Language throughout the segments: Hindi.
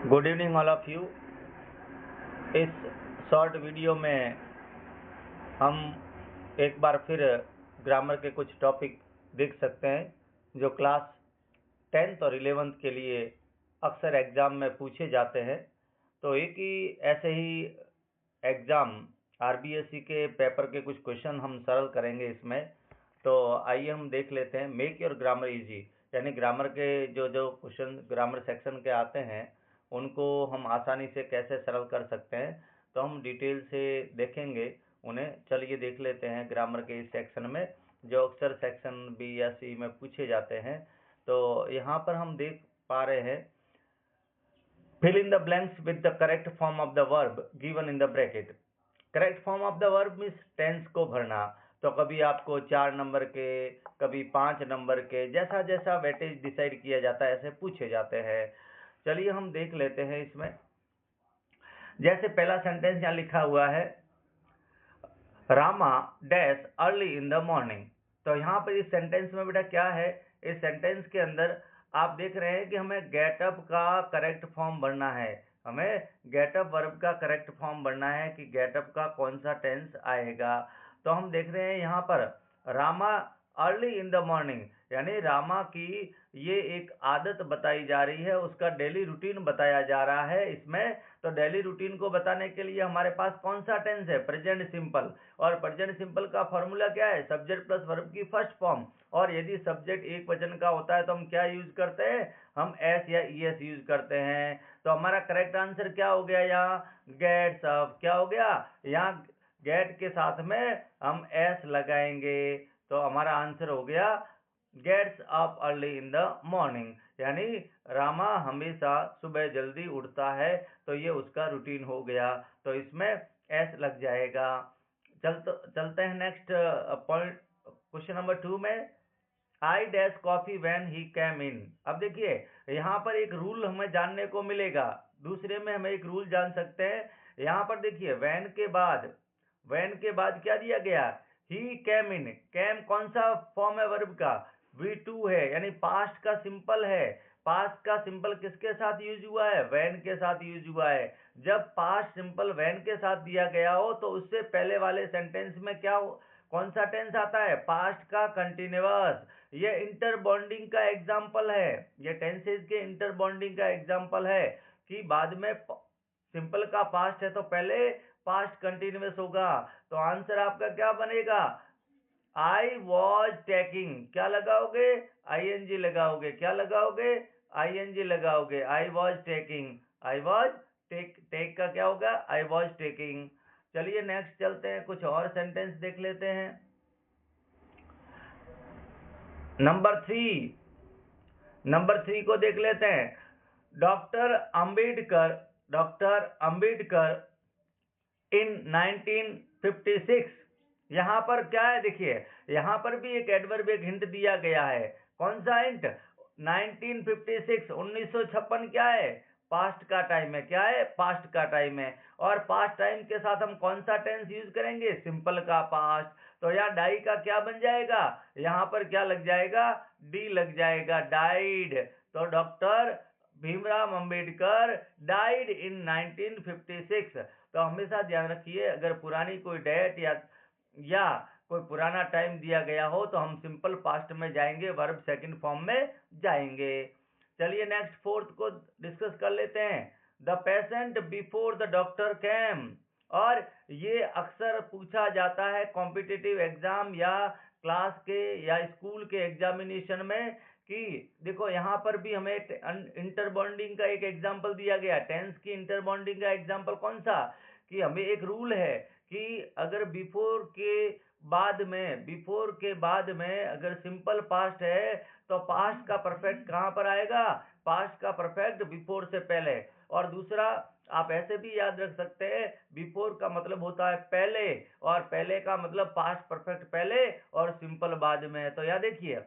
Good evening all of you. इस शॉर्ट वीडियो में हम एक बार फिर ग्रामर के कुछ टॉपिक देख सकते हैं जो क्लास 10th और 11th के लिए अक्सर एग्ज़ाम में पूछे जाते हैं। तो एक ही ऐसे ही एग्ज़ाम आरबीएससी के पेपर के कुछ क्वेश्चन हम सरल करेंगे इसमें। तो आइए हम देख लेते हैं। मेक योर ग्रामर इजी, यानी ग्रामर के जो जो क्वेश्चन ग्रामर सेक्शन के आते हैं उनको हम आसानी से कैसे सरल कर सकते हैं, तो हम डिटेल से देखेंगे उन्हें। चलिए देख लेते हैं ग्रामर के इस सेक्शन में जो अक्सर सेक्शन बी या सी में पूछे जाते हैं। तो यहाँ पर हम देख पा रहे हैं, fill in the blanks with the correct form of the verb given in the bracket. Correct form of the verb means tense को भरना। तो कभी आपको 4 नंबर के, कभी 5 नंबर के, जैसा जैसा वेटेज डिसाइड किया जाता है ऐसे पूछे जाते हैं। चलिए हम देख लेते हैं इसमें। जैसे पहला सेंटेंस यहाँ लिखा हुआ है, Rama dash early in the morning. तो यहाँ पर इस सेंटेंस में बेटा क्या है, इस सेंटेंस के अंदर आप देख रहे हैं कि हमें गेटअप का करेक्ट फॉर्म भरना है। हमें गेटअप वर्ब का करेक्ट फॉर्म भरना है कि गेटअप का कौन सा टेंस आएगा। तो हम देख रहे हैं यहाँ पर Rama early in the morning, यानी रामा की ये एक आदत बताई जा रही है, उसका डेली रूटीन बताया जा रहा है इसमें। तो डेली रूटीन को बताने के लिए हमारे पास कौन सा टेंस है, प्रेजेंट सिंपल। और प्रेजेंट सिंपल का फॉर्मूला क्या है, सब्जेक्ट प्लस वर्ब की फर्स्ट फॉर्म। और यदि सब्जेक्ट एक वचन का होता है तो हम क्या यूज करते हैं, हम एस या ईएस यूज करते हैं। तो हमारा करेक्ट आंसर क्या हो गया, यहाँ गेट्स अप। क्या हो गया, यहाँ गेट के साथ में हम एस लगाएंगे तो हमारा आंसर हो गया gets up early in the morning, यानी रामा हमेशा सुबह जल्दी उठता है। तो ये उसका रूटीन हो गया, तो इसमें एस लग जाएगा। चलते हैं नेक्स्ट पॉइंट, क्वेश्चन नंबर 2 में। I dash coffee when he came in. अब देखिए यहाँ पर एक रूल हमें जानने को मिलेगा, दूसरे में हमें एक रूल जान सकते हैं। यहाँ पर देखिए व्हेन के बाद क्या दिया गया, ही कैम इन। कैम कौन सा फॉर्म है वर्ब का, V2 है, यानी पास्ट का सिंपल है। पास्ट का सिंपल किसके साथ यूज हुआ है, व्हेन के साथ यूज हुआ है। जब पास्ट सिंपल व्हेन के साथ दिया गया हो तो उससे पहले वाले सेंटेंस में क्या कौन सा टेंस आता है, पास्ट का कंटिन्यूअस। ये इंटर बॉन्डिंग का एग्जाम्पल है, ये टेंसेज के इंटर बॉन्डिंग का एग्जाम्पल है कि बाद में सिंपल का पास्ट है तो पहले पास्ट कंटिन्यूअस होगा। तो आंसर आपका क्या बनेगा, आई वॉज टेकिंग। क्या लगाओगे, आईएनजी लगाओगे। क्या लगाओगे, आईएनजी लगाओगे। I was taking, I was take का क्या होगा, आई वॉज टेकिंग। चलिए नेक्स्ट चलते हैं, कुछ और सेंटेंस देख लेते हैं। नंबर 3 को देख लेते हैं। डॉक्टर अंबेडकर इन 1956। यहाँ पर क्या है, देखिए यहाँ पर भी एक एडवर्ब, एक हिंट दिया गया है। कौन सा हिंट, 1956 1956 क्या है, पास्ट का टाइम है। क्या है, पास्ट का टाइम है। और पास्ट टाइम के साथ हम कौन सा टेंस यूज करेंगे, सिंपल का पास्ट। तो यहाँ डाई का क्या बन जाएगा, यहाँ पर क्या लग जाएगा, डी लग जाएगा, डाइड। तो doctor Bhimrao Ambedkar died in 1956। तो हमेशा ध्यान रखिए, अगर पुरानी कोई डेट या कोई पुराना टाइम दिया गया हो तो हम सिंपल पास्ट में जाएंगे, वर्ब सेकंड फॉर्म में जाएंगे। चलिए नेक्स्ट 4th को डिस्कस कर लेते हैं। The patient before the doctor came. और ये अक्सर पूछा जाता है कॉम्पिटिटिव एग्जाम या क्लास के या स्कूल के एग्जामिनेशन में कि देखो यहाँ पर भी हमें इंटरबॉन्डिंग का एक एग्जाम्पल दिया गया। टेंस की इंटरबॉन्डिंग का एग्जाम्पल कौन सा, कि हमें एक रूल है कि अगर बिफोर के बाद में अगर सिंपल पास्ट है तो पास्ट का परफेक्ट कहाँ पर आएगा, पास्ट का परफेक्ट बिफोर से पहले। और दूसरा आप ऐसे भी याद रख सकते हैं, बिफोर का मतलब होता है पहले, और पहले का मतलब पास्ट परफेक्ट पहले और सिंपल बाद में। तो याद देखिए,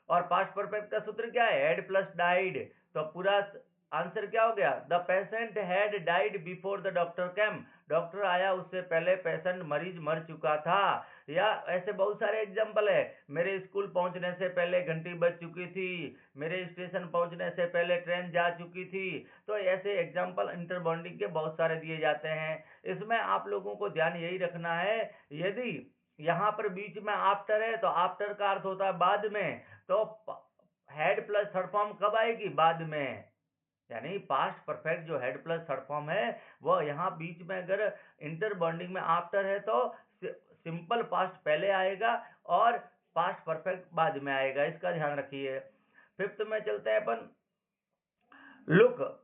और पास्ट परफेक्ट का सूत्र क्या है, हैड प्लस डाइड। तो पूरा आंसर क्या हो गया? The patient had died before the doctor came. Doctor आया उससे पहले पेशेंट मरीज मर चुका था। या ऐसे बहुत सारे एग्जाम्पल है। मेरे स्कूल पहुंचने से पहले घंटी बज चुकी थी, मेरे स्टेशन पहुंचने से पहले ट्रेन जा चुकी थी। तो ऐसे एग्जाम्पल इंटरबॉन्डिंग के बहुत सारे दिए जाते हैं। इसमें आप लोगों को ध्यान यही रखना है, यदि यहाँ पर बीच में आफ्टर है तो आफ्टर का अर्थ होता है बाद में, तो हेड प्लस थर्ड फॉर्म कब आएगी? बाद में। यानी पास्ट परफेक्ट जो हेड प्लस थर्ड फॉर्म है वो यहाँ बीच में अगर इंटरबॉन्डिंग में आफ्टर है तो सिंपल पास्ट पहले आएगा और पास्ट परफेक्ट बाद में आएगा। इसका ध्यान रखिए। फिफ्थ में चलते हैं अपन। लुक,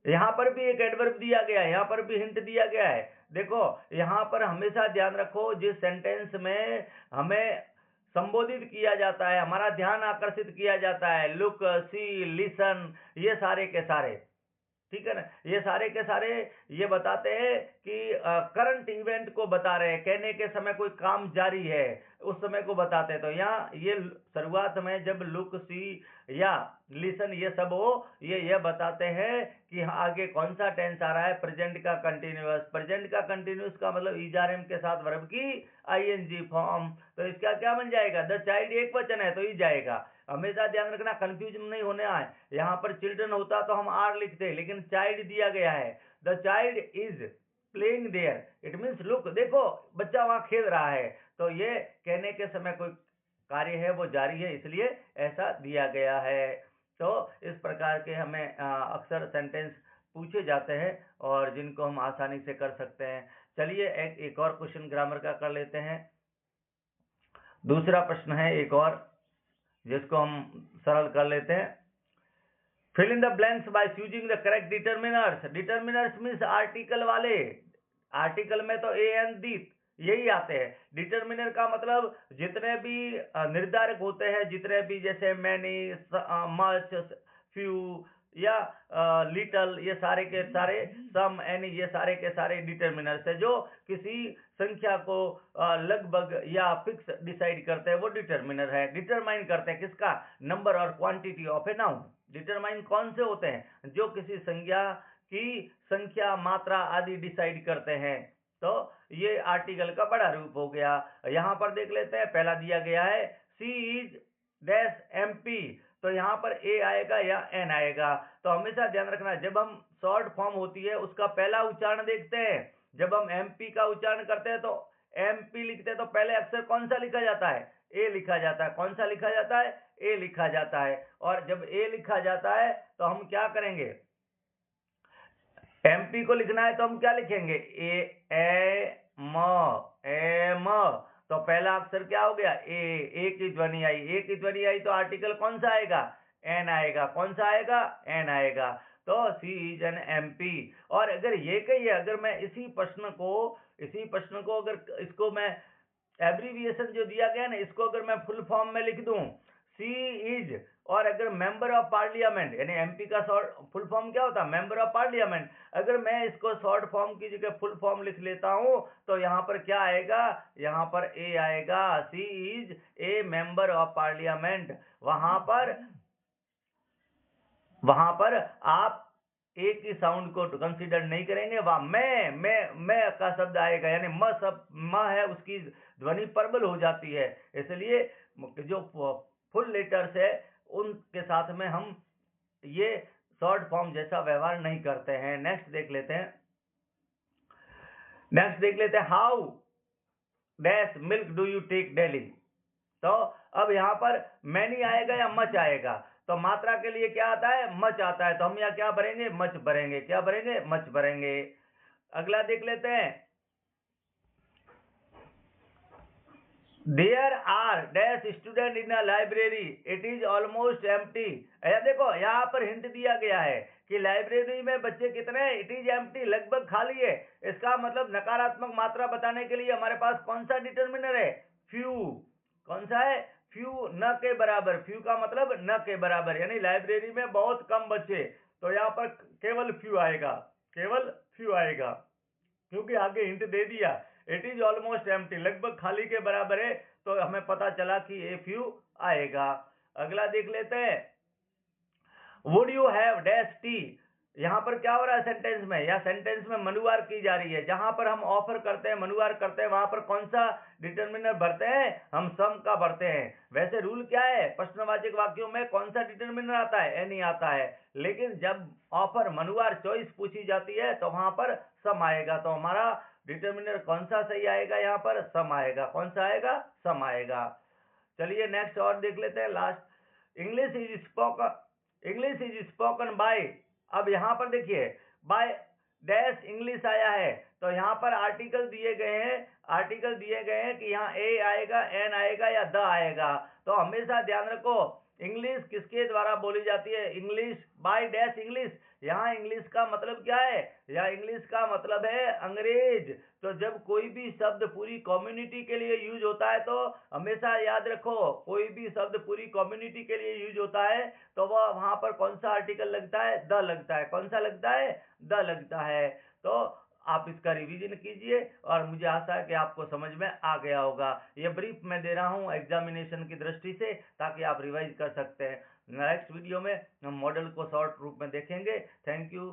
यहाँ पर भी एक एडवर्ब दिया गया है, यहाँ पर भी हिंट दिया गया है। देखो यहाँ पर हमेशा ध्यान रखो, जिस सेंटेंस में हमें संबोधित किया जाता है, हमारा ध्यान आकर्षित किया जाता है, लुक, सी, लिसन, ये सारे के सारे, ठीक है ना, ये सारे के सारे ये बताते हैं कि करंट इवेंट को बता रहे हैं। कहने के समय कोई काम जारी है उस समय को बताते हैं। तो यहाँ ये शुरुआत में जब लुक, सी या लिसन ये सब हो, ये बताते हैं कि आगे कौन सा टेंस आ रहा है। प्रेजेंट का कंटिन्यूअस, प्रेजेंट का कंटिन्यूअस का मतलब इजारम के साथ वर्ब की आईएनजी फॉर्म। तो इसका क्या बन जाएगा? द चाइल्ड एक वचन है तो ही जाएगा। हमेशा ध्यान रखना, कंफ्यूजन नहीं होने आए। यहाँ पर चिल्ड्रन होता तो हम आर लिखते, लेकिन चाइल्ड दिया गया है। The child is playing there, it means look, देखो बच्चा वहां खेल रहा है। तो ये कहने के समय कोई कार्य है वो जारी है, इसलिए ऐसा दिया गया है। तो इस प्रकार के हमें अक्सर सेंटेंस पूछे जाते हैं और जिनको हम आसानी से कर सकते हैं। चलिए एक और क्वेश्चन ग्रामर का कर लेते हैं। दूसरा प्रश्न है एक और, जिसको हम सरल कर लेते हैं। Fill in the blanks by using the correct determiners. Determiners means article वाले। आर्टिकल में तो ए एन दी यही आते हैं। डिटर्मिनर का मतलब जितने भी निर्धारक होते हैं, जितने भी जैसे मैनी, मच, फ्यू या लिटल, ये सारे के सारे, सम, एनी, ये सारे के सारे डिटर्मिनर्स है जो किसी संख्या को लगभग या फिक्स डिसाइड करते हैं, वो डिटर्मिनर है। डिटरमाइन करते हैं किसका? नंबर और quantity of a noun. Determine कौन से होते हैं? जो किसी संज्ञा की संख्या, मात्रा आदि डिसाइड करते हैं। तो ये आर्टिकल का बड़ा रूप हो गया। यहां पर देख लेते हैं, पहला दिया गया है सी इज डैश एमपी। तो यहाँ पर ए आएगा या एन आएगा। तो हमेशा ध्यान रखना, जब हम शॉर्ट फॉर्म होती है उसका पहला उच्चारण देखते हैं। जब हम एमपी का उच्चारण करते हैं तो एमपी लिखते हैं तो पहले अक्षर कौन सा लिखा जाता है? ए लिखा जाता है। कौन सा लिखा जाता है? ए लिखा जाता है। और जब ए लिखा जाता है तो हम क्या करेंगे? एमपी को लिखना है तो हम क्या लिखेंगे? ए म। तो पहला अक्षर क्या हो गया? ए की ध्वनि आई। ए की ध्वनि आई तो आर्टिकल कौन सा आएगा? एन आएगा। कौन सा आएगा? एन आएगा। तो सी इज एन एमपी। और अगर ये कहिए, अगर मैं इसी प्रश्न को अगर इसको मैं एब्रीविएशन जो दिया गया ना, इसको अगर मैं फुल फॉर्म में लिख दूं, सी इज, और अगर मेंबर ऑफ पार्लियामेंट, यानी एमपी का शॉर्ट फुल फॉर्म क्या होता है? Member of parliament. अगर मैं इसको शॉर्ट फॉर्म की जगह फुल फॉर्म लिख लेता हूं तो यहाँ पर क्या आएगा? यहाँ पर ए आएगा। She is a member of parliament. वहां पर आप एक ही साउंड को कंसीडर नहीं करेंगे, वहां मैं का शब्द आएगा, यानी म है उसकी ध्वनि प्रबल हो जाती है। इसलिए जो फुल लेटर्स है उनके साथ में हम ये शॉर्ट फॉर्म जैसा व्यवहार नहीं करते हैं। नेक्स्ट देख लेते हैं। How dash milk do you take daily. तो अब यहाँ पर मैनी आएगा या मच आएगा? तो मात्रा के लिए क्या आता है? मच आता है। तो हम यहाँ क्या भरेंगे? मच भरेंगे। क्या भरेंगे? मच भरेंगे। अगला देख लेते हैं। There are dash student in a library, it is almost empty. देखो यहाँ पर हिंट दिया गया है कि लाइब्रेरी में बच्चे कितने हैं? इट इज एम्प्टी, लगभग खाली है। इसका मतलब नकारात्मक मात्रा बताने के लिए हमारे पास कौन सा डिटर्मिनर है? फ्यू। कौन सा है? फ्यू, न के बराबर। फ्यू का मतलब न के बराबर, यानी लाइब्रेरी में बहुत कम बच्चे। तो यहाँ पर केवल फ्यू आएगा, केवल फ्यू आएगा, क्योंकि आगे हिंट दे दिया इट इज ऑलमोस्ट एम्प्टी, लगभग खाली के बराबर है। तो हमें पता चला कि ए फ्यू आएगा। अगला देख लेते हैं। Would you have dash T. यहाँ पर क्या हो रहा है सेंटेंस में, या सेंटेंस में मनुवार की जा रही है। जहां पर हम ऑफर करते हैं, मनुवार करते हैं, वहां पर कौन सा डिटर्मिनर भरते हैं, हम सम का भरते हैं। वैसे रूल क्या है, प्रश्नवाचक वाक्यों में कौन सा डिटर्मिनर आता है, एनी आता है। लेकिन जब ऑफर मनुवार चॉइस पूछी जाती है तो वहां पर सम आएगा। तो हमारा डिटर्मिनर कौन सा सही आएगा, यहाँ पर सम आएगा। कौन सा आएगा, सम आएगा। चलिए नेक्स्ट और देख लेते हैं, last. English is spoken by. अब यहाँ पर देखिए बाय डैश इंग्लिश आया है, तो यहाँ पर आर्टिकल दिए गए हैं कि यहाँ ए आएगा, एन आएगा या द आएगा। तो हमेशा ध्यान रखो इंग्लिश किसके द्वारा बोली जाती है, इंग्लिश बाय डैश इंग्लिश। यहाँ इंग्लिश का मतलब क्या है, या इंग्लिश का मतलब है अंग्रेज। तो जब कोई भी शब्द पूरी कम्युनिटी के लिए यूज होता है, तो हमेशा याद रखो कोई भी शब्द पूरी कम्युनिटी के लिए यूज होता है तो वह वहां पर कौन सा आर्टिकल लगता है, द लगता है। कौन सा लगता है, द लगता है। तो आप इसका रिवीजन कीजिए और मुझे आशा है कि आपको समझ में आ गया होगा। ये ब्रीफ मैं दे रहा हूं एग्जामिनेशन की दृष्टि से, ताकि आप रिवाइज कर सकते हैं। नेक्स्ट वीडियो में हम मॉडल को शॉर्ट रूप में देखेंगे। Thank you.